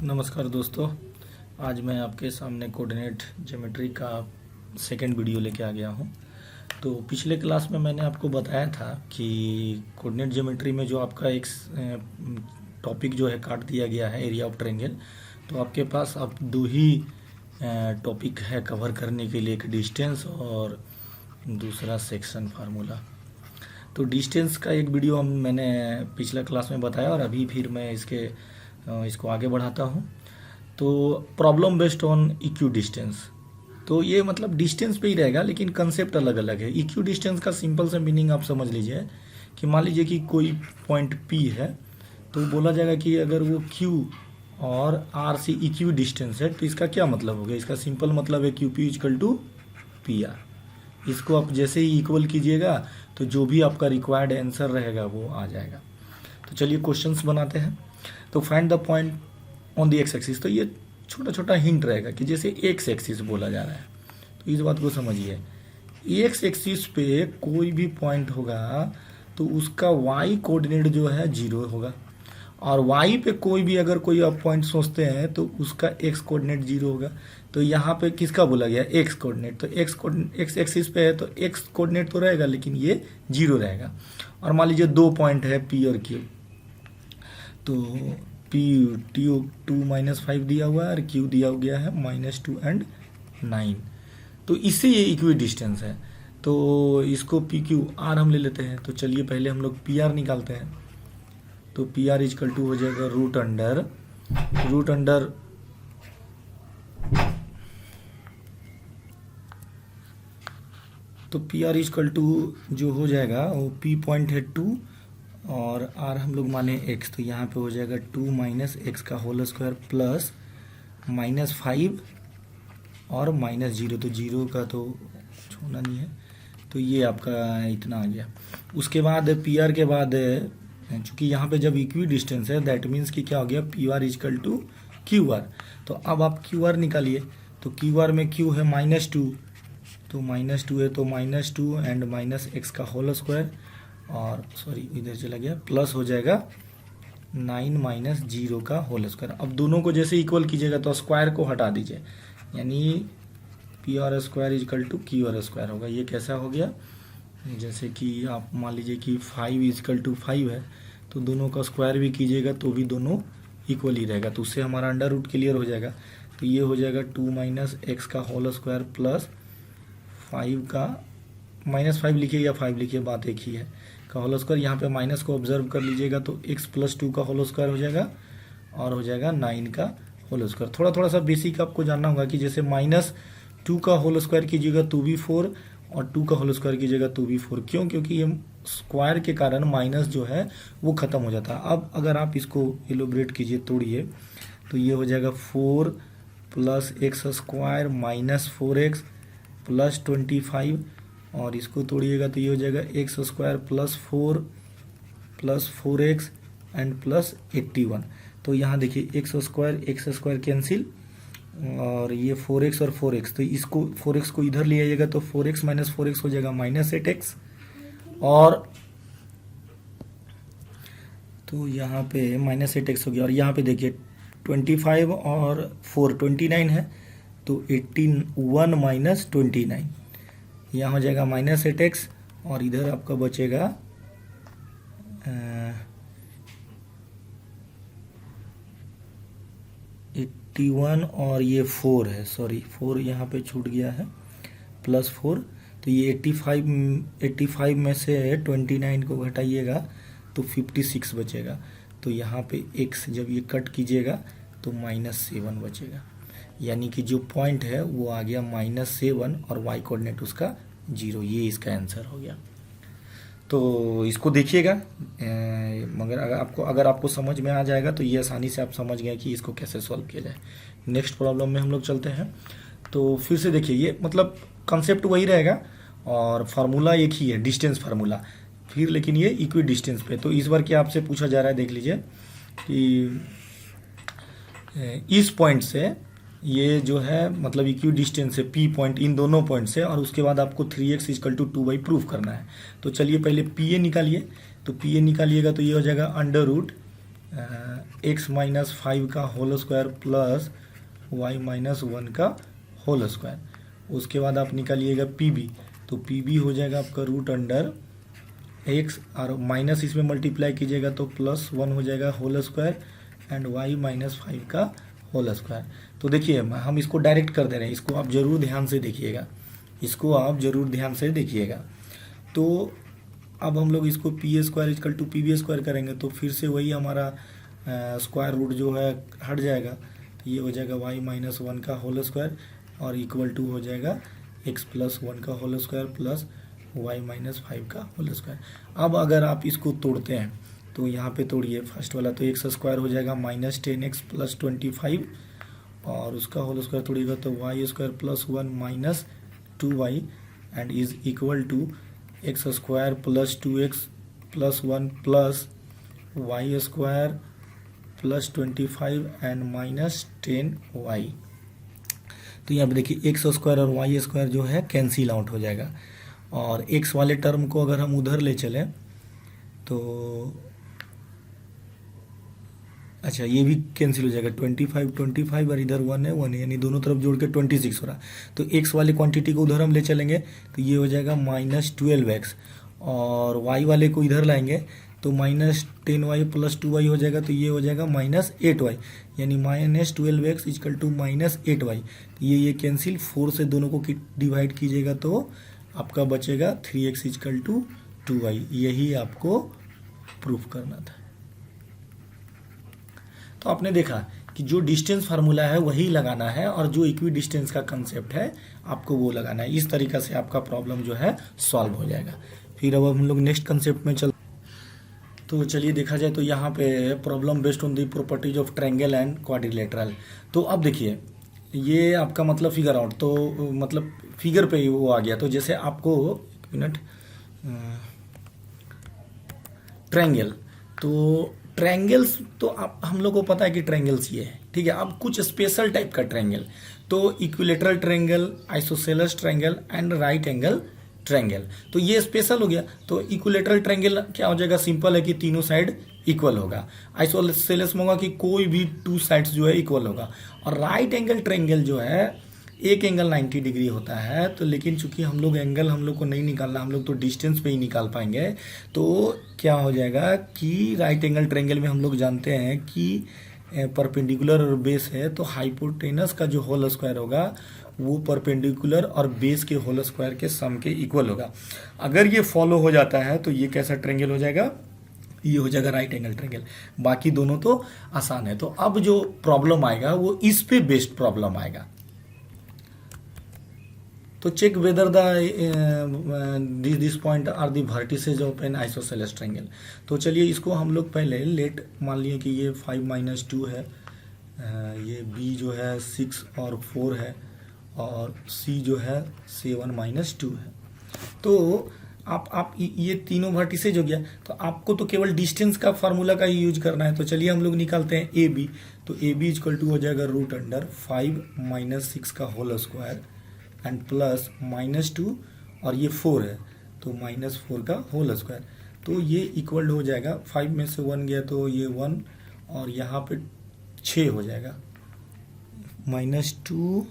नमस्कार दोस्तों। आज मैं आपके सामने कोऑर्डिनेट ज्योमेट्री का सेकंड वीडियो लेके आ गया हूँ। तो पिछले क्लास में मैंने आपको बताया था कि कोऑर्डिनेट ज्योमेट्री में जो आपका एक टॉपिक जो है काट दिया गया है, एरिया ऑफ ट्रायंगल। तो आपके पास अब दो ही टॉपिक है कवर करने के लिए, एक डिस्टेंस और दूसरा सेक्शन फार्मूला। तो डिस्टेंस का एक वीडियो मैंने पिछला क्लास में बताया और अभी फिर मैं इसको आगे बढ़ाता हूँ। तो प्रॉब्लम बेस्ड ऑन इक्यू डिस्टेंस, तो ये मतलब डिस्टेंस पे ही रहेगा लेकिन कंसेप्ट अलग अलग है। इक्यू डिस्टेंस का सिंपल सा मीनिंग आप समझ लीजिए कि मान लीजिए कि कोई पॉइंट P है, तो बोला जाएगा कि अगर वो Q और R से इक्यू डिस्टेंस है तो इसका क्या मतलब हो गया। इसका सिंपल मतलब है QP इक्वल टू PR। इसको आप जैसे ही इक्वल कीजिएगा तो जो भी आपका रिक्वायर्ड आंसर रहेगा वो आ जाएगा। तो चलिए क्वेश्चंस बनाते हैं। तो find the point on the x axis. तो ये छोटा छोटा हिंट रहेगा कि जैसे एक्स एक्सिस बोला जा रहा है, तो इस बात को समझिए। एक्स एक्सिस पे कोई भी पॉइंट होगा तो उसका वाई कोऑर्डिनेट जो है 0 होगा, और वाई पे कोई भी अगर कोई आप पॉइंट सोचते हैं तो उसका एक्स कोऑर्डिनेट 0 होगा। तो यहाँ पे किसका बोला गया, एक्स कोऑर्डिनेट। तो एक्स एक्सिस पे है तो एक्स कोऑर्डिनेट तो रहेगा लेकिन ये 0 रहेगा। और मान लीजिए दो पॉइंट है P और Q, तो P टू -5 दिया हुआ है और Q दिया गया है -2 एंड 9। तो इससे ये इक्वी डिस्टेंस है। तो इसको PQR हम ले लेते हैं। तो चलिए पहले हम लोग PR निकालते हैं। तो PR इक्वल टू हो जाएगा रूट अंडर तो PR इक्वल टू जो हो जाएगा वो P पॉइंट है 2 और R हम लोग माने x, तो यहाँ पे हो जाएगा 2 माइनस एक्स का होल स्क्वायर प्लस -5 और -0। तो 0 का तो छोड़ना नहीं है, तो ये आपका इतना आ गया। उसके बाद PR के बाद चूँकि यहाँ पे जब इक्वी डिस्टेंस है दैट मीन्स कि क्या हो गया, PR इक्वल टू QR। तो अब आप QR निकालिए। तो QR में Q है -2, तो -2 है तो -2 एंड -x का होल स्क्वायर, और सॉरी इधर चला गया, प्लस हो जाएगा 9 - 0 का होल स्क्वायर। अब दोनों को जैसे इक्वल कीजिएगा तो स्क्वायर को हटा दीजिए, यानी PR square equal to QR square होगा। ये कैसा हो गया, जैसे कि आप मान लीजिए कि 5 इक्वल टू 5 है तो दोनों का स्क्वायर भी कीजिएगा तो भी दोनों इक्वल ही रहेगा। तो उससे हमारा अंडर रूट क्लियर हो जाएगा। तो ये हो जाएगा 2 - x का होल स्क्वायर प्लस 5 का -5 लिखिए या 5 लिखिए, बात एक ही है, का होल स्क्वायर। यहाँ पे माइनस को ऑब्जर्व कर लीजिएगा तो x + 2 का होल स्क्वायर हो जाएगा और हो जाएगा 9 का होल स्क्वायर। थोड़ा सा बेसिक आपको जानना होगा कि जैसे -2 का होल स्क्वायर कीजिएगा तो भी 4 और 2 का होल स्क्वायर कीजिएगा तो भी 4। क्यों? क्योंकि ये स्क्वायर के कारण माइनस जो है वो खत्म हो जाता है। अब अगर आप इसको इलोब्रेट कीजिए, तोड़िए, तो ये हो जाएगा 4 + x स्क्वायर -4x प्लस 25, और इसको तोड़िएगा तो ये हो जाएगा x square +4 + 4x and plus 81। तो यहाँ देखिए x स्क्वायर कैंसिल, और ये 4x और 4x, तो इसको 4x को इधर ले आइएगा तो 4x - 4x हो जाएगा -8x। और तो यहाँ पे -8x हो गया, और यहाँ पे देखिए 25 और 4 29 है, तो 81 - 29, यहाँ हो जाएगा -8x, और इधर आपका बचेगा 81 और ये 4 है, सॉरी 4 यहाँ पे छूट गया है, +4। तो ये 85 में से 29 को घटाइएगा तो 56 बचेगा। तो यहाँ पे x जब ये कट कीजिएगा तो -7 बचेगा, यानी कि जो पॉइंट है वो आ गया -7 और y कोऑर्डिनेट उसका 0। ये इसका आंसर हो गया। तो इसको देखिएगा, मगर अगर आपको समझ में आ जाएगा तो ये आसानी से आप समझ गए कि इसको कैसे सॉल्व किया जाए। नेक्स्ट प्रॉब्लम में हम लोग चलते हैं। तो फिर से देखिए, ये मतलब कंसेप्ट वही रहेगा और फार्मूला एक ही है, डिस्टेंस फार्मूला, फिर लेकिन ये इक्वी डिस्टेंस पे। तो इस बार क्या आपसे पूछा जा रहा है, देख लीजिए कि इस पॉइंट से ये जो है मतलब इक्वी डिस्टेंस है P पॉइंट, इन दोनों पॉइंट से, और उसके बाद आपको 3x equal to 2y prove करना है। तो चलिए पहले PA निकालिए। तो PA निकालिएगा तो ये हो जाएगा अंडर रूट एक्स माइनस 5 का whole square plus y minus 1 का होल स्क्वायर। उसके बाद आप निकालिएगा पी बी, तो पी बी हो जाएगा आपका रूट अंडर एक्स और माइनस इसमें मल्टीप्लाई कीजिएगा तो प्लस 1 हो जाएगा whole square and y minus 5 का होल स्क्वायर। तो देखिए हम इसको डायरेक्ट कर दे रहे हैं, इसको आप ज़रूर ध्यान से देखिएगा, इसको आप ज़रूर ध्यान से देखिएगा। तो अब हम लोग इसको P square equal to P B square करेंगे तो फिर से वही हमारा स्क्वायर रूट जो है हट जाएगा, तो ये हो जाएगा वाई माइनस 1 का होल स्क्वायर और इक्वल टू हो जाएगा एक्स प्लस 1 का whole square plus y minus 5 का होल स्क्वायर। अब अगर आप इसको तोड़ते हैं तो यहाँ पे तोड़िए फर्स्ट वाला, तो एक्स स्क्वायर हो जाएगा माइनस 10x प्लस 25 और उसका होल स्क्वायर तोड़िएगा तो y square plus 1 minus 2y and is equal to x square plus 2x plus 1 plus y square plus 25 and minus 10y। तो यहाँ पे देखिए एक्स स्क्वायर और वाई स्क्वायर जो है कैंसिल आउट हो जाएगा और एक्स वाले टर्म को अगर हम उधर ले चलें तो अच्छा ये भी कैंसिल हो जाएगा, 25 और इधर 1 है 1 है, यानी दोनों तरफ जोड़ के 26 हो रहा। तो एक्स वाले क्वांटिटी को उधर हम ले चलेंगे तो ये हो जाएगा माइनस 12x और वाई वाले को इधर लाएंगे तो माइनस 10y प्लस 2y हो जाएगा, तो ये हो जाएगा माइनस 8y, यानी minus 12x equal to minus 8y। तो ये कैंसिल, 4 से दोनों को डिवाइड कीजिएगा तो आपका बचेगा 3x इक्वल टू 2y। यही आपको प्रूफ करना था। तो आपने देखा कि जो डिस्टेंस फार्मूला है वही लगाना है और जो इक्वी डिस्टेंस का कंसेप्ट है आपको वो लगाना है। इस तरीका से आपका प्रॉब्लम जो है सॉल्व हो जाएगा। फिर अब हम लोग नेक्स्ट कंसेप्ट में तो चलिए देखा जाए तो यहाँ पे problem based on the properties of triangle and quadrilateral. तो अब देखिए ये आपका मतलब फिगर आउट, तो मतलब फिगर पे ही वो आ गया। तो जैसे आपको एक मिनट, ट्रायंगल, तो ट्रायंगल्स तो आप हम लोग को पता है कि ट्रायंगल्स ये है, ठीक है। अब कुछ स्पेशल टाइप का ट्रायंगल, तो equilateral triangle, isosceles triangle and right angle triangle, तो ये स्पेशल हो गया। तो इक्विलेटरल ट्रायंगल क्या हो जाएगा, सिंपल है कि तीनों साइड इक्वल होगा। आइसोसेलेस में होगा कि कोई भी 2 साइड्स जो है इक्वल होगा। और राइट एंगल ट्रायंगल जो है एक एंगल 90 डिग्री होता है। तो लेकिन चूंकि हम लोग को नहीं निकालना, हम लोग तो डिस्टेंस पे ही निकाल पाएंगे। तो क्या हो जाएगा कि राइट एंगल ट्रायंगल में हम लोग जानते हैं कि परपेंडिकुलर और बेस है, तो हाइपोटेनस का जो होल स्क्वायर होगा वो परपेंडिकुलर और बेस के होल स्क्वायर के सम के इक्वल होगा। अगर ये फॉलो हो जाता है तो ये कैसा ट्रायंगल हो जाएगा, ये हो जाएगा राइट एंगल ट्रायंगल। बाकी दोनों तो आसान है। तो अब जो प्रॉब्लम आएगा वो इस पे बेस्ड प्रॉब्लम आएगा। तो check whether this point are the vertices of an isosceles triangle. तो चलिए इसको हम लोग पहले लेट मान लिए कि ये 5 माइनस 2 है, ये बी जो है 6 और 4 है और सी जो है 7 माइनस 2 है। तो आप ये तीनों वर्टिसेज हो गया। तो आपको तो केवल डिस्टेंस का फार्मूला का ही यूज करना है। तो चलिए हम लोग निकालते हैं ए बी। तो ए बी इक्वल टू हो जाएगा रूट अंडर 5 माइनस 6 का whole square and plus minus 2 और ये 4 है तो माइनस 4 का होल स्क्वायर। तो ये इक्वल हो जाएगा, 5 में से 1 गया तो ये 1 और यहाँ पे 6 हो जाएगा, माइनस 2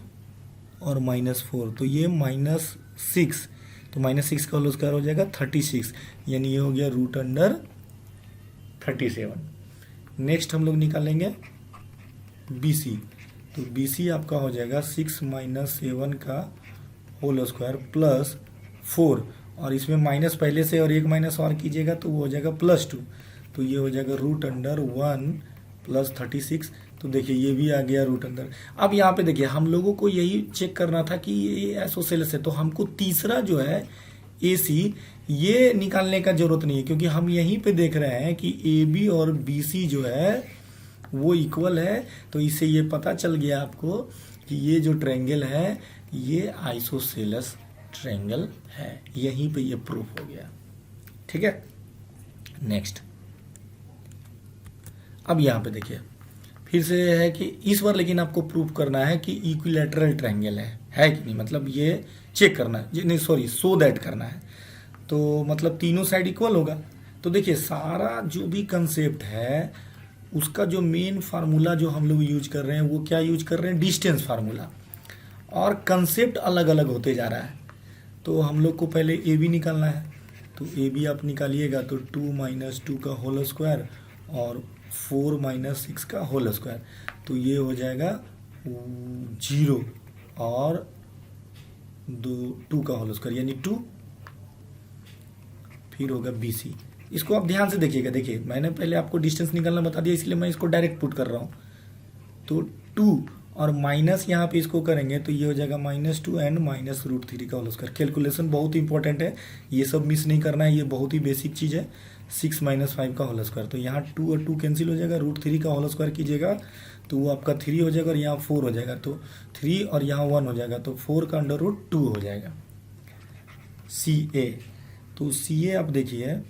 और माइनस 4, तो ये माइनस 6, तो माइनस 6 का होल स्क्वायर हो जाएगा 36, यानी ये हो गया रूट अंडर 37। नेक्स्ट हम लोग निकालेंगे बी सी। तो बी सी आपका हो जाएगा 6 माइनस 7 का होल स्क्वायर प्लस 4 और इसमें माइनस पहले से और एक माइनस और कीजिएगा तो वो हो जाएगा प्लस 2, तो ये हो जाएगा रूट अंडर 1 प्लस 36। तो देखिए ये भी आ गया रूट अंडर। अब यहाँ पे देखिए हम लोगों को यही चेक करना था कि ये आइसोसेलेस है, तो हमको तीसरा जो है ए सी ये निकालने का जरूरत नहीं है, क्योंकि हम यहीं पे देख रहे हैं कि ए बी और बी सी जो है वो इक्वल है। तो इससे ये पता चल गया आपको कि ये जो ट्रायंगल है ये आइसोसेलेस ट्रायंगल है। यहीं पे ये प्रूफ हो गया, ठीक है। नेक्स्ट अब यहाँ पे देखिए फिर से है कि इस बार लेकिन आपको प्रूफ करना है कि इक्विलैटरल ट्रायंगल है कि नहीं, मतलब ये चेक करना है, नहीं सॉरी सो दैट करना है। तो मतलब तीनों साइड इक्वल होगा। तो देखिए सारा जो भी कंसेप्ट है उसका जो मेन फार्मूला जो हम लोग यूज कर रहे हैं वो क्या यूज कर रहे हैं, डिस्टेंस फार्मूला, और कंसेप्ट अलग अलग होते जा रहा है। तो हम लोग को पहले ए बी निकालना है, तो ए बी आप निकालिएगा तो 2 माइनस 2 का होल स्क्वायर और 4 माइनस 6 का होल स्क्वायर, तो ये हो जाएगा 0 और 2 का होल स्क्वायर यानी 2, फिर होगा बी सी। इसको आप ध्यान से देखिएगा, देखिए मैंने पहले आपको डिस्टेंस निकालना बता दिया इसलिए मैं इसको डायरेक्ट पुट कर रहा हूँ। तो 2 और माइनस यहाँ पे इसको करेंगे तो ये हो जाएगा -2 एंड -√3 का होल स्क्वायर। कैलकुलेशन बहुत इंपॉर्टेंट है, ये सब मिस नहीं करना है, ये बहुत ही बेसिक चीज़ है। 6 - 5 का होल स्क्वायर, तो यहाँ 2 और 2 कैंसिल हो जाएगा, √3 का होल स्क्वायर कीजिएगा तो वो आपका 3 हो जाएगा और यहाँ 4 हो जाएगा, तो 3 और यहाँ 1 हो जाएगा, तो 4 का √2 हो जाएगा। CA, तो CA आप देखिए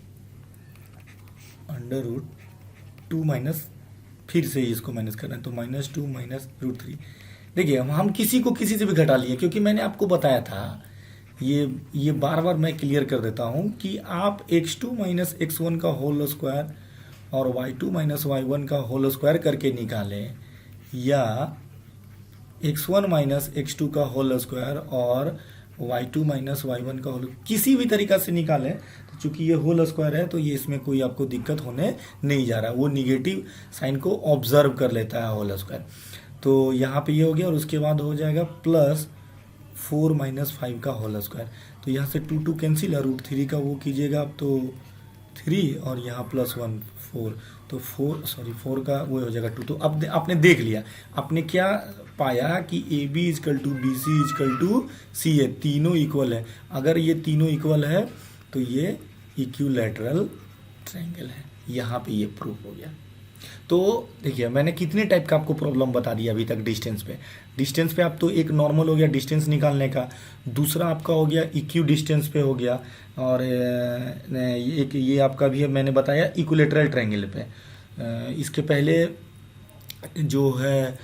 √2 माइनस, फिर से इसको माइनस करना है तो -2 -√3। देखिए हम किसी को किसी से भी घटा लिए, क्योंकि मैंने आपको बताया था, ये बार बार मैं क्लियर कर देता हूँ कि आप x2 - x1 का होल स्क्वायर और y2 - y1 का होल स्क्वायर करके निकालें, या x1 - x2 का होल स्क्वायर और y2 - y1 का होल, किसी भी तरीका से निकालें, तो चूंकि ये होल स्क्वायर है तो ये इसमें कोई आपको दिक्कत होने नहीं जा रहा, वो निगेटिव साइन को ऑब्जर्व कर लेता है होल स्क्वायर। तो यहाँ पे ये हो गया और उसके बाद हो जाएगा +4 - 5 का होल स्क्वायर, तो यहाँ से 2 कैंसिल है, √3 का वो कीजिएगा आप तो 3 और यहाँ +1 4, तो 4 का वो हो जाएगा 2। तो अब आपने देख लिया, आपने क्या पाया कि A B is equal to B C is equal to C A, तीनों इक्वल है। अगर ये तीनों इक्वल है तो ये इक्विलैटरल ट्रायंगल है, यहाँ पे ये प्रूफ हो गया। तो देखिए मैंने कितने टाइप का आपको प्रॉब्लम बता दिया अभी तक डिस्टेंस पे आप तो एक नॉर्मल हो गया डिस्टेंस निकालने का, दूसरा आपका हो गया इक्यू डिस्टेंस पे हो गया, और एक ये आपका भी मैंने बताया इक्विलैटरल ट्रायंगल पे। इसके पहले जो है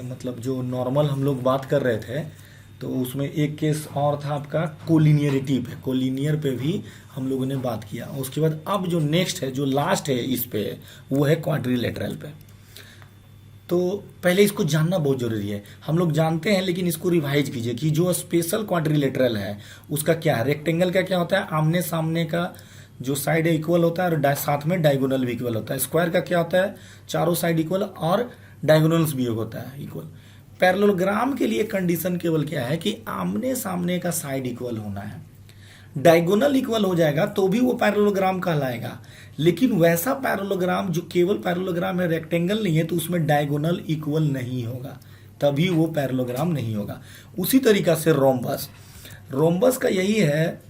मतलब जो नॉर्मल हम लोग बात कर रहे थे तो उसमें एक केस और था आपका कोलिनियरिटी पे, कोलिनियर पे भी हम लोगों ने बात किया। उसके बाद अब जो नेक्स्ट है, जो लास्ट है इस पे, वो है क्वाड्रिलेटरल पे। तो पहले इसको जानना बहुत जरूरी है, हम लोग जानते हैं लेकिन इसको रिवाइज कीजिए कि जो स्पेशल क्वाड्रिलेटरल है उसका क्या है। रेक्टेंगल का क्या होता है, आमने सामने का जो साइड है इक्वल होता है और साथ में डायगोनल भी इक्वल होता है। स्क्वायर का क्या होता है, चारों साइड इक्वल और डायगोनल्स भी होता है इक्वल। पैरेललोग्राम के लिए कंडीशन केवल क्या है कि आमने सामने का साइड इक्वल होना है, डायगोनल इक्वल हो जाएगा तो भी वो पैरेललोग्राम कहलाएगा। लेकिन वैसा पैरेललोग्राम जो केवल पैरेललोग्राम है, रेक्टेंगल नहीं है, तो उसमें डायगोनल इक्वल नहीं होगा, तभी वो पैरेललोग्राम नहीं होगा। उसी तरीका से रोम्बस का यही है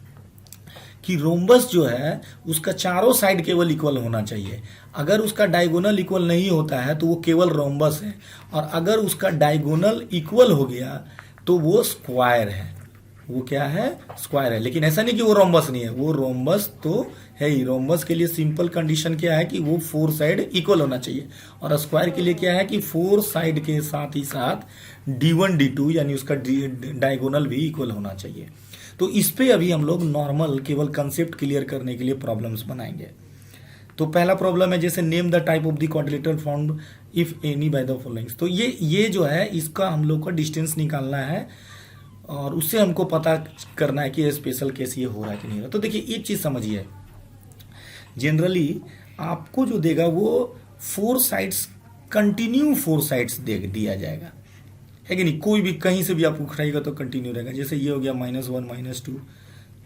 कि रोम्बस जो है उसका चारों साइड केवल इक्वल होना चाहिए। अगर उसका डायगोनल इक्वल नहीं होता है तो वो केवल रोम्बस है, और अगर उसका डायगोनल इक्वल हो गया तो वो स्क्वायर है। वो क्या है, स्क्वायर है। लेकिन ऐसा नहीं कि वो रोम्बस नहीं है, वो रोम्बस तो है ही। रोम्बस के लिए सिंपल कंडीशन क्या है कि वो 4 साइड इक्वल होना चाहिए, और स्क्वायर के लिए क्या है कि 4 साइड के साथ ही साथ D1 D2 यानी उसका डायगोनल भी इक्वल होना चाहिए। तो इस पे अभी हम लोग नॉर्मल केवल कंसेप्ट क्लियर करने के लिए प्रॉब्लम्स बनाएंगे। तो पहला प्रॉब्लम है जैसे name the type of the quadrilateral found if any by the followings. तो ये जो है इसका हम लोग का डिस्टेंस निकालना है, और उससे हमको पता करना है कि स्पेशल केस ये हो रहा है कि नहीं हो रहा। तो देखिए एक चीज समझिए, जनरली आपको जो देगा वो 4 साइड्स कंटिन्यू 4 साइड्स दिया जाएगा, है कि नहीं। कोई भी कहीं से भी आप उठाइएगा तो कंटिन्यू रहेगा। जैसे ये हो गया -1 -2,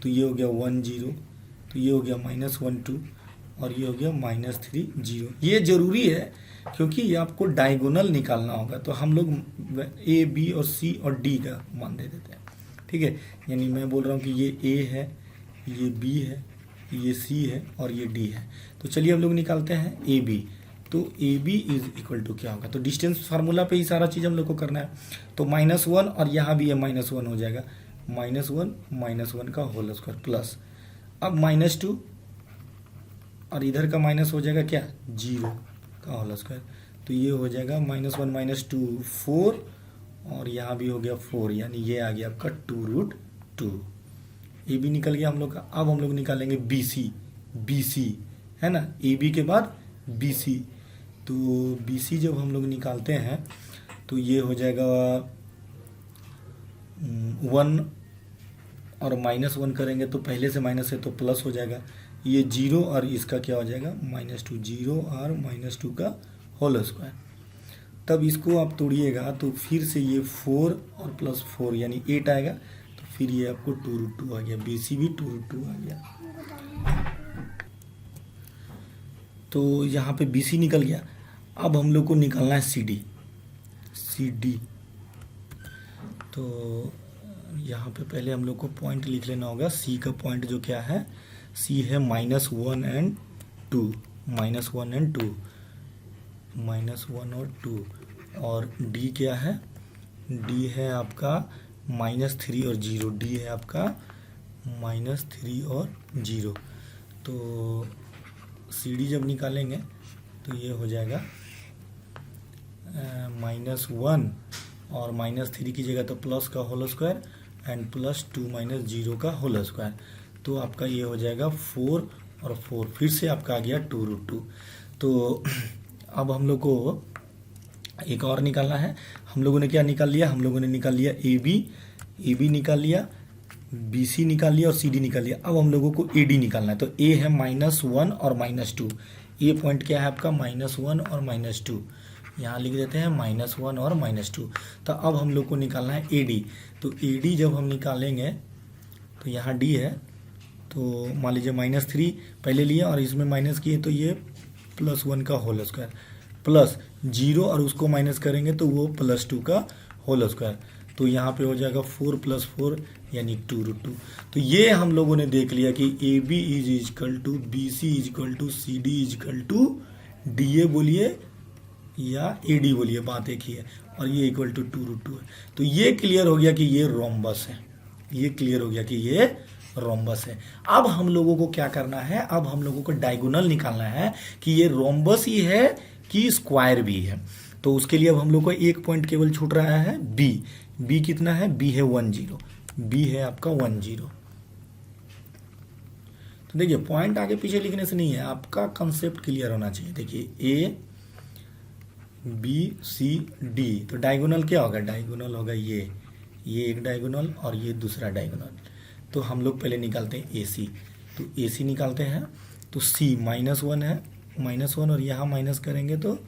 तो ये हो गया 1 0, तो ये हो गया -1 2, और ये हो गया -3 0। ये जरूरी है क्योंकि ये आपको डायगोनल निकालना होगा। तो हम लोग A B और C और D का मान दे देते हैं, ठीक है। यानी मैं बोल रहा हूँ कि ये A है, ये B है, ये C है और ये D है। तो चलिए हम लोग निकालते हैं A B। तो A B is equal to क्या होगा, तो डिस्टेंस फार्मूला पे ही सारा चीज़ हम लोग को करना है। तो -1 और यहाँ भी है -1 हो जाएगा, -1 का होल स्क्वायर प्लस, अब -2 और इधर का माइनस हो जाएगा क्या, 0 का होल स्क्वायर। तो ये हो जाएगा -1 -2 4, और यहाँ भी हो गया 4, यानी ये आ गया आपका 2√2। ए बी निकल गया हम लोग का। अब हम लोग निकालेंगे बी सी है ना, ए बी के बाद बी सी। तो बी सी जब हम लोग निकालते हैं तो ये हो जाएगा 1 और -1 करेंगे तो पहले से माइनस है तो प्लस हो जाएगा, ये 0 और इसका क्या हो जाएगा -2, 0 और -2 का होल स्क्वायर। तब इसको आप तोड़िएगा तो फिर से ये 4 और +4 यानी 8 आएगा, तो फिर ये आपको 2√2 आ गया, बी सी भी 2√2 आ गया। तो यहाँ पे बी सी निकल गया। अब हम लोग को निकालना है सी डी। तो यहाँ पे पहले हम लोग को पॉइंट लिख लेना होगा। सी का पॉइंट जो क्या है, सी है -1 और 2, -1 और 2, -1 और 2। और डी क्या है, डी है आपका -3 और 0, डी है आपका -3 और 0। तो सी डी जब निकालेंगे तो ये हो जाएगा -1 और -3 की जगह तो प्लस का होल स्क्वायर एंड +2 - 0 का होल स्क्वायर। तो आपका ये हो जाएगा 4 और 4, फिर से आपका आ गया 2√2। तो अब हम लोग को एक और निकालना है। हम लोगों ने क्या निकाल लिया, हम लोगों ने निकाल लिया ए बी निकाल लिया, बी सी निकाल लिया और सी डी निकाल लिया। अब हम लोगों को ए डी निकालना है। तो ए है -1 और -2, ये पॉइंट क्या है आपका -1 और -2, यहाँ लिख देते हैं -1 और -2। तो अब हम लोग को निकालना है ए डी। तो ए डी जब हम निकालेंगे तो यहाँ डी है, तो मान लीजिए -3 पहले लिया और इसमें माइनस किए तो ये +1 का होल स्क्वायर, प्लस 0 और उसको माइनस करेंगे तो वो +2 का होल स्क्वायर। तो यहाँ पे हो जाएगा 4 + 4 यानी 2√2। तो ये हम लोगों ने देख लिया कि A B is equal to B C is equal to C D is equal to D A बोलिए या ए डी बोलिए, बात एक ही है, और ये इक्वल टू 2√2 है। तो ये क्लियर हो गया कि ये रोम्बस है, ये क्लियर हो गया कि ये रोम्बस है। अब हम लोगों को क्या करना है, अब हम लोगों को डायगोनल निकालना है कि ये रोम्बस ही है कि स्क्वायर भी है। तो उसके लिए अब हम लोग को एक पॉइंट केवल छूट रहा है, बी कितना है, बी है 10, बी है आपका 10। तो देखिए पॉइंट आगे पीछे लिखने से नहीं है, आपका कंसेप्ट क्लियर होना चाहिए। देखिए ए बी सी डी, तो डायगोनल क्या होगा, डायगोनल होगा ये एक डायगोनल और ये दूसरा डायगोनल। तो हम लोग पहले निकालते हैं ए सी। तो ए सी निकालते हैं तो सी -1 है, -1 और यहाँ माइनस करेंगे तो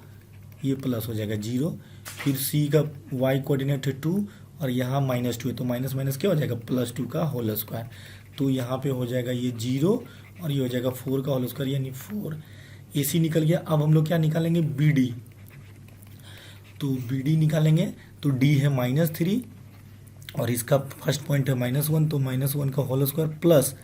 ये प्लस हो जाएगा 0। फिर सी का y कोऑर्डिनेट है 2 और यहाँ -2 है, तो माइनस माइनस क्या हो जाएगा +2 का होल स्क्वायर। तो यहाँ पे हो जाएगा ये 0 और ये हो जाएगा 4 का होल स्क्वायर यानी 4। ए सी निकल गया। अब हम लोग क्या निकालेंगे, बी डी। तो बी डी निकालेंगे तो डी है -3 और इसका फर्स्ट पॉइंट है -1, तो -1 का होल स्क्वायर प्लस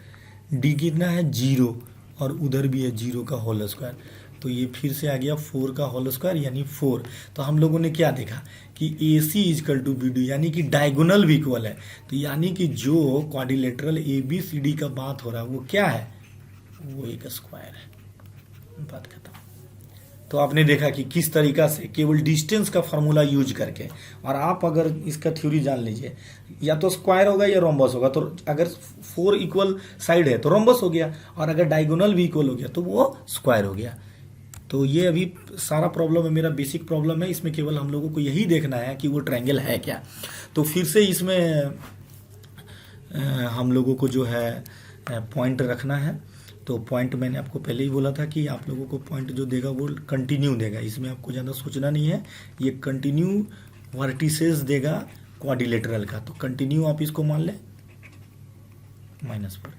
डी कितना है 0 और उधर भी है 0 का होल स्क्वायर। तो ये फिर से आ गया 4 का होल स्क्वायर यानी 4। तो हम लोगों ने क्या देखा कि ए सी इजकल टू बी डी यानी कि डायगोनल भी इक्वल है। तो यानी कि जो quadrilateral A B C D का बात हो रहा है वो क्या है, वो एक स्क्वायर है। बात खत्म। तो आपने देखा कि किस तरीका से केवल डिस्टेंस का फार्मूला यूज करके, और आप अगर इसका थ्योरी जान लीजिए, या तो स्क्वायर होगा या रोम्बस होगा। तो अगर 4 इक्वल साइड है तो रोम्बस हो गया, और अगर डायगोनल भी इक्वल हो गया तो वो स्क्वायर हो गया। तो ये अभी सारा प्रॉब्लम है, मेरा बेसिक प्रॉब्लम है। इसमें केवल हम लोगों को यही देखना है कि वो ट्रायंगल है क्या। तो फिर से इसमें हम लोगों को जो है पॉइंट रखना है। तो पॉइंट मैंने आपको पहले ही बोला था कि आप लोगों को पॉइंट जो देगा वो कंटिन्यू देगा, इसमें आपको ज़्यादा सोचना नहीं है। ये कंटिन्यू वर्टिसेस देगा क्वाड्रिलेटरल का, तो कंटिन्यू आप इसको मान लें -4।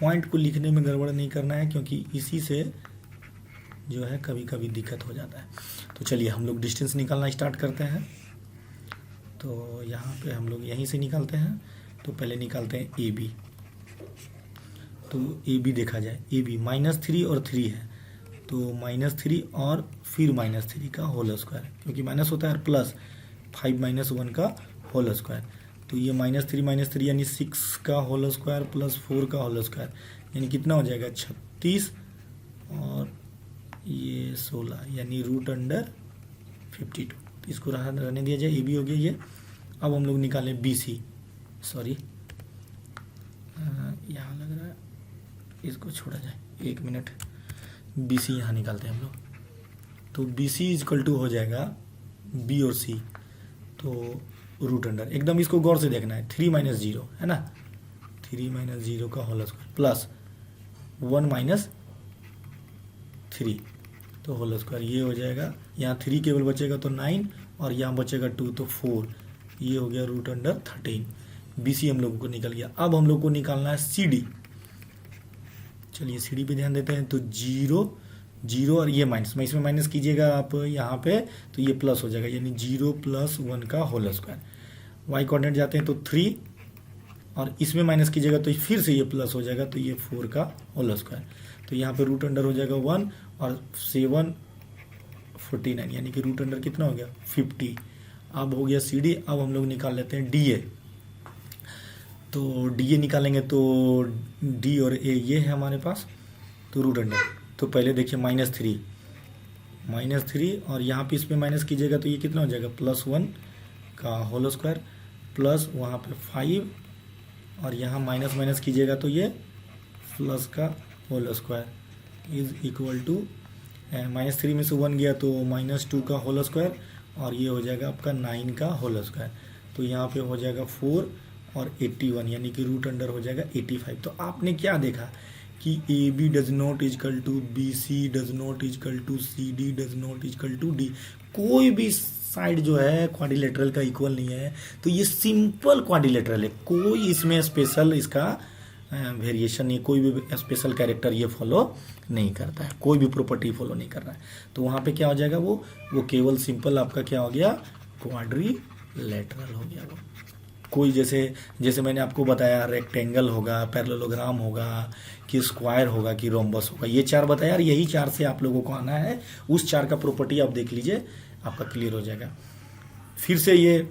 पॉइंट को लिखने में गड़बड़ नहीं करना है, क्योंकि इसी से जो है कभी कभी दिक्कत हो जाता है। तो चलिए हम लोग डिस्टेंस निकालना स्टार्ट करते हैं। तो यहाँ पे हम लोग यहीं से निकालते हैं। तो पहले निकालते हैं ए बी। तो ए बी देखा जाए, ए बी -3 और 3 है, तो -3 और फिर -3 का होल स्क्वायर, क्योंकि माइनस होता है, प्लस 5 - 1 का होल स्क्वायर। तो ये -3 यानी 6 का होल स्क्वायर प्लस 4 का होल स्क्वायर यानी कितना हो जाएगा 36 और ये 16 यानी √52। तो इसको रहने दिया जाए, ए बी हो गया ये। अब हम लोग निकालें बी सी, सॉरी यहाँ लग रहा है, इसको छोड़ा जाए 1 मिनट। बी सी यहाँ निकालते हैं हम लोग। तो बी सी इजकल टू हो जाएगा बी और सी, तो रूट अंडर, एकदम इसको गौर से देखना है, 3 माइनस 0 है ना, 3 माइनस 0 का होल स्क्वायर प्लस 1 माइनस 3 तो होल स्क्वायर, ये हो जाएगा, यहाँ 3 केवल बचेगा तो 9 और यहाँ बचेगा 2 तो 4, ये हो गया रूट अंडर 13। बी सी हम लोगों को निकल गया। अब हम लोग को निकालना है सी डी। चलिए सी डी पे ध्यान देते हैं, तो 0 और ये माइनस में, इसमें माइनस कीजिएगा आप यहाँ पे तो ये प्लस हो जाएगा, यानी 0 प्लस 1 का होल स्क्वायर। वाई कोऑर्डिनेट जाते हैं तो 3 और इसमें माइनस कीजिएगा तो फिर से ये प्लस हो जाएगा, तो ये 4 का होल स्क्वायर। तो यहाँ पे रूट अंडर हो जाएगा 1 और 7 49, यानी कि रूट अंडर कितना हो गया 50। अब हो गया सी डी। अब हम लोग निकाल लेते हैं डी ए। तो डी ए निकालेंगे तो डी और ए ये है हमारे पास, तो रूट अंडर, तो पहले देखिए -3 और यहाँ पे इसमें माइनस कीजिएगा तो ये कितना हो जाएगा +1 का होल स्क्वायर प्लस वहाँ पे 5 और यहाँ माइनस कीजिएगा तो ये प्लस का whole square is equal to -3 में से 1 गया तो -2 का होल स्क्वायर और ये हो जाएगा आपका 9 का होल स्क्वायर। तो यहाँ पे हो जाएगा 4 और 81, यानी कि रूट अंडर हो जाएगा 85। तो आपने क्या देखा कि A B does not equal to B C does not equal to C D does not equal to D. कोई भी साइड जो है क्वाड्रिलेटरल का इक्वल नहीं है, तो ये सिंपल क्वाड्रिलेटरल है, कोई इसमें स्पेशल इसका वेरिएशन नहीं, कोई भी स्पेशल कैरेक्टर ये फॉलो नहीं करता है, कोई भी प्रॉपर्टी फॉलो नहीं कर रहा है। तो वहाँ पे क्या हो जाएगा, वो केवल सिंपल आपका क्या हो गया क्वाड्रिलेटरल हो गया। वो कोई जैसे मैंने आपको बताया रेक्टेंगल होगा, पैरेललोग्राम होगा, कि स्क्वायर होगा, कि रोम्बस होगा, ये 4 बताया, यही 4 से आप लोगों को आना है। उस 4 का प्रॉपर्टी आप देख लीजिए, आपका क्लियर हो जाएगा। फिर से ये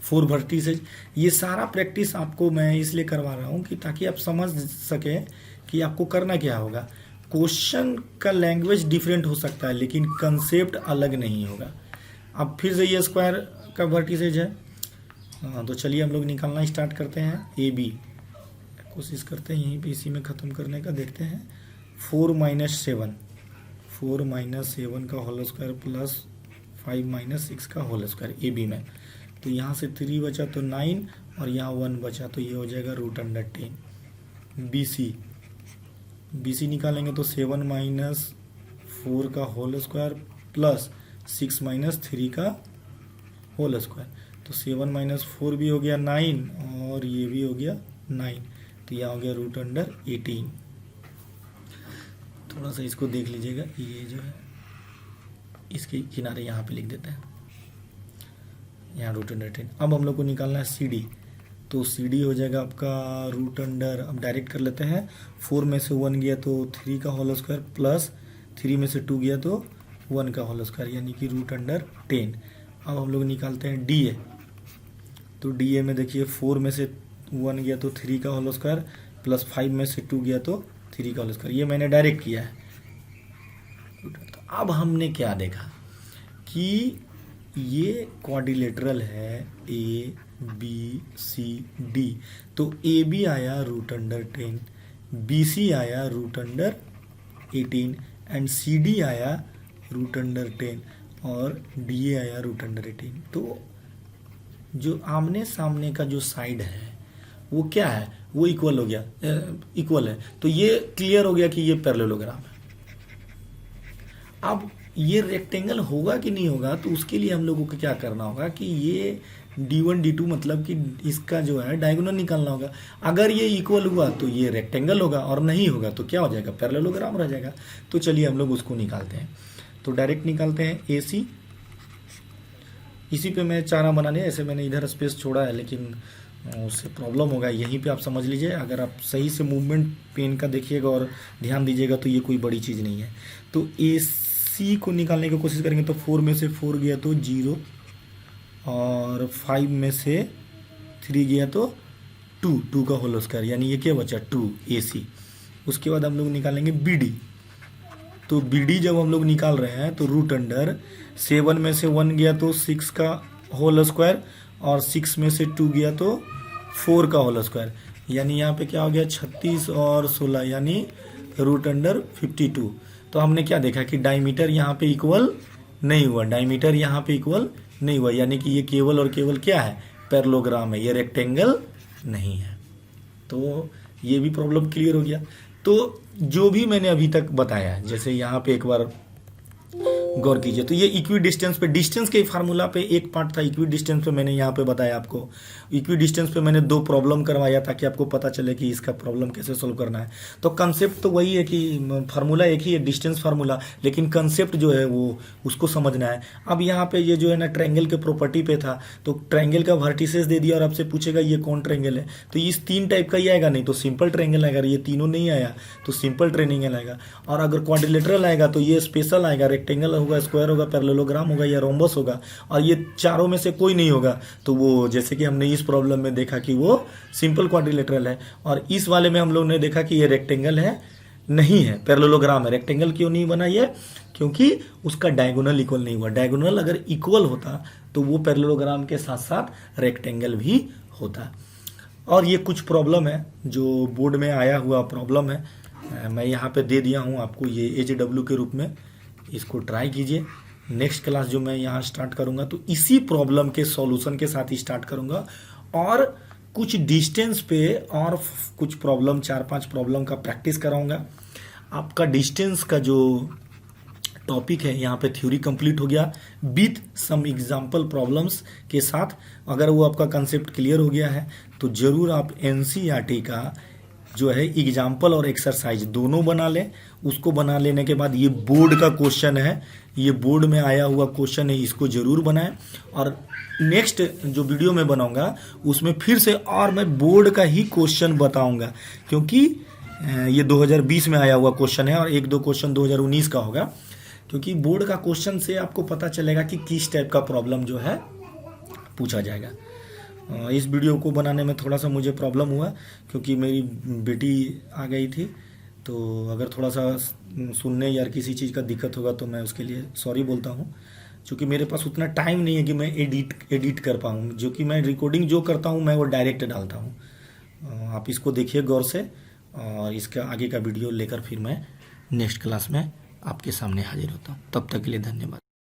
4 वर्टिसेज, ये सारा प्रैक्टिस आपको मैं इसलिए करवा रहा हूँ कि ताकि आप समझ सकें कि आपको करना क्या होगा। क्वेश्चन का लैंग्वेज डिफरेंट हो सकता है लेकिन कंसेप्ट अलग नहीं होगा। अब फिर से ये स्क्वायर का वर्टिसेज है, तो चलिए हम लोग निकालना स्टार्ट करते हैं। ए बी कोशिश करते हैं यहीं पे इसी में ख़त्म करने का, देखते हैं। 4 माइनस 7 का होल स्क्वायर प्लस 5 - 6 का होल स्क्वायर ए बी में। तो यहाँ से 3 बचा तो 9 और यहाँ 1 बचा तो ये हो जाएगा रूट अंडर 10। बी सी निकालेंगे तो 7 - 4 का होल स्क्वायर प्लस 6 - 3 का होल स्क्वायर। तो 7 - 4 भी हो गया 9 और ये भी हो गया 9, तो यहाँ हो गया रूट अंडर 18। थोड़ा सा इसको देख लीजिएगा, ये जो है इसके किनारे यहाँ पे लिख देते हैं, यहाँ रूट अंडर 10। अब हम लोग को निकालना है सी डी। तो सी डी हो जाएगा आपका रूट अंडर, अब डायरेक्ट कर लेते हैं, 4 में से 1 गया तो 3 का होल स्क्वायर प्लस 3 में से 2 गया तो 1 का होल स्क्वायर, यानी कि रूट अंडर 10। अब हम लोग निकालते हैं डी ए। तो डी ए में देखिए 4 में से 1 गया तो 3 का होल स्क्वायर प्लस 5 में से 2 गया तो 3 का होल स्क्वायर, ये मैंने डायरेक्ट किया है। तो अब हमने क्या देखा कि ये क्वाड्रिलेटरल है ए बी सी डी। तो ए बी आया रूट अंडर 10, बी सी आया root under 18 and C D आया रूट अंडर 10 और डी ए आया रूट अंडर 18। तो जो आमने सामने का जो साइड है वो क्या है, वो इक्वल हो गया, इक्वल है। तो ये क्लियर हो गया कि ये पैरेललोग्राम है। अब ये रेक्टेंगल होगा कि नहीं होगा, तो उसके लिए हम लोगों को क्या करना होगा कि ये D1 D2 मतलब कि इसका जो है डायगोनल निकालना होगा। अगर ये इक्वल हुआ तो ये रेक्टेंगल होगा और नहीं होगा तो क्या हो जाएगा, पैरेललोग्राम रह जाएगा। तो चलिए हम लोग उसको निकालते हैं। तो डायरेक्ट निकालते हैं ए सी। इसी पे मैं चारा बना लिया, ऐसे मैंने इधर स्पेस छोड़ा है लेकिन उससे प्रॉब्लम होगा, यहीं पे आप समझ लीजिए। अगर आप सही से मूवमेंट पेन का देखिएगा और ध्यान दीजिएगा तो ये कोई बड़ी चीज़ नहीं है। तो ए सी को निकालने की कोशिश करेंगे तो 4 में से 4 गया तो 0 और 5 में से 3 गया तो 2 का होल स्क्वायर, यानी ये क्या बचा 2 ए सी। उसके बाद हम लोग निकालेंगे बी डी। तो बी डी जब हम लोग निकाल रहे हैं तो रूट अंडर 7 में से 1 गया तो 6 का होल स्क्वायर और 6 में से 2 गया तो 4 का होल स्क्वायर, यानी यहाँ पे क्या हो गया 36 और 16, यानी रूट अंडर 52। तो हमने क्या देखा कि डायमीटर यहाँ पे इक्वल नहीं हुआ, डायमीटर यहाँ पे इक्वल नहीं हुआ, यानी कि ये केवल और केवल क्या है, पैरेललोग्राम है, ये रेक्टेंगल नहीं है। तो ये भी प्रॉब्लम क्लियर हो गया। तो जो भी मैंने अभी तक बताया, जैसे यहाँ पे एक बार गौर कीजिए, तो ये इक्वी डिस्टेंस पे, डिस्टेंस के फार्मूला पे एक पार्ट था, इक्वी डिस्टेंस पे मैंने यहाँ पे बताया आपको। इक्वी डिस्टेंस पे मैंने 2 प्रॉब्लम करवाया ताकि आपको पता चले कि इसका प्रॉब्लम कैसे सोल्व करना है। तो कंसेप्ट तो वही है कि फार्मूला एक ही है, डिस्टेंस फार्मूला, लेकिन कंसेप्ट जो है वो उसको समझना है। अब यहाँ पे ये जो है ना ट्रायंगल के प्रॉपर्टी पे था, तो ट्रायंगल का वर्टिसेस दे दिया और आपसे पूछेगा ये कौन ट्रायंगल है, तो इस 3 टाइप का ही आएगा, नहीं तो सिंपल ट्रायंगल आएगा। ये तीनों नहीं आया तो सिंपल ट्रायंगल आएगा, और अगर क्वाड्रिलेटरल आएगा तो ये स्पेशल आएगा, रेक्टेंगल होगा, स्क्वायर होगा, पैरेललोग्राम होगा या रोम्बस होगा, और ये चारों में से कोई नहीं होगा तो वो, जैसे कि हमने इस प्रॉब्लम में देखा कि वो सिंपल क्वाड्रिलेटरल है, और इस वाले में हम लोग ने देखा कि ये रेक्टेंगल है, नहीं है, पैरेललोग्राम है। रेक्टेंगल क्यों नहीं बना ये, क्योंकि उसका डायगोनल इक्वल नहीं हुआ। डायगोनल अगर इक्वल होता तो वो पैरेललोग्राम के साथ साथ रेक्टेंगल भी होता। और ये कुछ प्रॉब्लम है जो बोर्ड में आया हुआ प्रॉब्लम है, मैं यहाँ पे दे दिया हूँ आपको ये HW के रूप में, इसको ट्राई कीजिए। नेक्स्ट क्लास जो मैं यहाँ स्टार्ट करूँगा तो इसी प्रॉब्लम के सॉल्यूशन के साथ ही स्टार्ट करूँगा, और कुछ डिस्टेंस पे और कुछ प्रॉब्लम, 4-5 प्रॉब्लम का प्रैक्टिस कराऊँगा। आपका डिस्टेंस का जो टॉपिक है यहाँ पे थ्योरी कंप्लीट हो गया विथ सम एग्जाम्पल प्रॉब्लम्स के साथ। अगर वो आपका कंसेप्ट क्लियर हो गया है तो ज़रूर आप NCERT का जो है एग्जाम्पल और एक्सरसाइज दोनों बना लें। उसको बना लेने के बाद ये बोर्ड का क्वेश्चन है, ये बोर्ड में आया हुआ क्वेश्चन है, इसको ज़रूर बनाएं। और नेक्स्ट जो वीडियो मैं बनाऊंगा उसमें फिर से और मैं बोर्ड का ही क्वेश्चन बताऊंगा, क्योंकि ये 2020 में आया हुआ क्वेश्चन है और 1-2 क्वेश्चन 2019 का होगा। क्योंकि बोर्ड का क्वेश्चन से आपको पता चलेगा कि किस टाइप का प्रॉब्लम जो है पूछा जाएगा। इस वीडियो को बनाने में थोड़ा सा मुझे प्रॉब्लम हुआ क्योंकि मेरी बेटी आ गई थी, तो अगर थोड़ा सा सुनने या किसी चीज़ का दिक्कत होगा तो मैं उसके लिए सॉरी बोलता हूँ, क्योंकि मेरे पास उतना टाइम नहीं है कि मैं एडिट कर पाऊँ। जो कि मैं रिकॉर्डिंग जो करता हूँ मैं वो डायरेक्ट डालता हूँ। आप इसको देखिए गौर से, और इसका आगे का वीडियो लेकर फिर मैं नेक्स्ट क्लास में आपके सामने हाजिर होता हूँ। तब तक के लिए धन्यवाद।